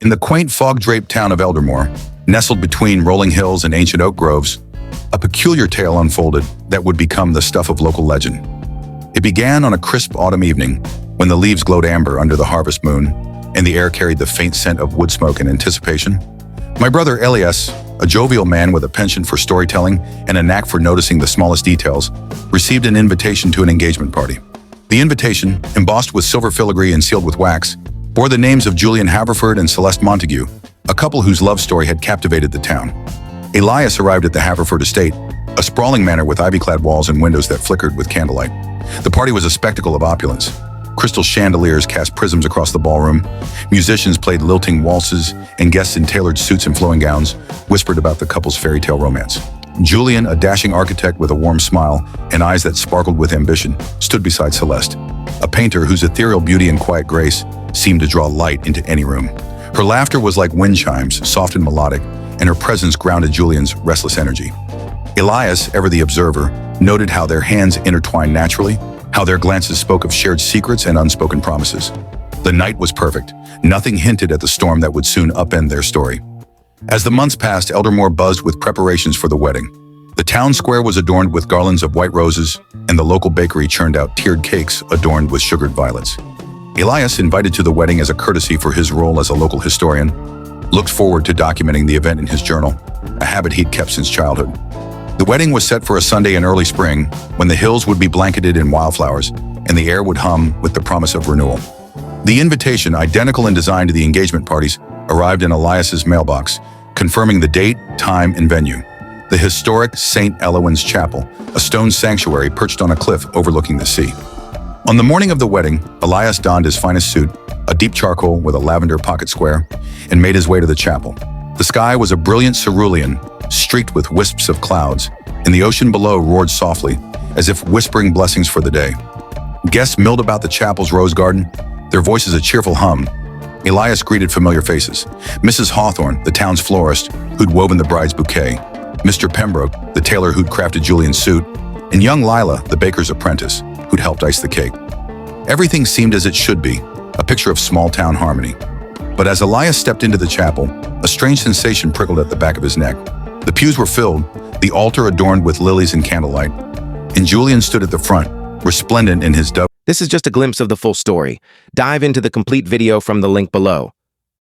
In the quaint fog-draped town of Eldermoor, nestled between rolling hills and ancient oak groves, a peculiar tale unfolded that would become the stuff of local legend. It began on a crisp autumn evening when the leaves glowed amber under the harvest moon and the air carried the faint scent of wood smoke and anticipation. My brother Elias, a jovial man with a penchant for storytelling and a knack for noticing the smallest details, received an invitation to an engagement party. The invitation, embossed with silver filigree and sealed with wax, bore the names of Julian Haverford and Celeste Montague, a couple whose love story had captivated the town. Elias arrived at the Haverford estate, a sprawling manor with ivy-clad walls and windows that flickered with candlelight. The party was a spectacle of opulence. Crystal chandeliers cast prisms across the ballroom, musicians played lilting waltzes, and guests in tailored suits and flowing gowns whispered about the couple's fairy tale romance. Julian, a dashing architect with a warm smile and eyes that sparkled with ambition, stood beside Celeste, a painter whose ethereal beauty and quiet grace seemed to draw light into any room. Her laughter was like wind chimes, soft and melodic, and her presence grounded Julian's restless energy. Elias, ever the observer, noted how their hands intertwined naturally, how their glances spoke of shared secrets and unspoken promises. The night was perfect. Nothing hinted at the storm that would soon upend their story. As the months passed, Eldermoor buzzed with preparations for the wedding. The town square was adorned with garlands of white roses, and the local bakery churned out tiered cakes adorned with sugared violets. Elias, invited to the wedding as a courtesy for his role as a local historian, looked forward to documenting the event in his journal, a habit he'd kept since childhood. The wedding was set for a Sunday in early spring, when the hills would be blanketed in wildflowers and the air would hum with the promise of renewal. The invitation, identical in design to the engagement parties, arrived in Elias's mailbox, confirming the date, time, and venue. The historic St. Elowin's Chapel, a stone sanctuary perched on a cliff overlooking the sea. On the morning of the wedding, Elias donned his finest suit, a deep charcoal with a lavender pocket square, and made his way to the chapel. The sky was a brilliant cerulean, streaked with wisps of clouds, and the ocean below roared softly, as if whispering blessings for the day. Guests milled about the chapel's rose garden, their voices a cheerful hum. Elias greeted familiar faces. Mrs. Hawthorne, the town's florist, who'd woven the bride's bouquet, Mr. Pembroke, the tailor who'd crafted Julian's suit, and young Lila, the baker's apprentice, who'd helped ice the cake. Everything seemed as it should be, a picture of small-town harmony. But as Elias stepped into the chapel, a strange sensation prickled at the back of his neck. The pews were filled, the altar adorned with lilies and candlelight, and Julian stood at the front, resplendent in his dove. This is just a glimpse of the full story. Dive into the complete video from the link below.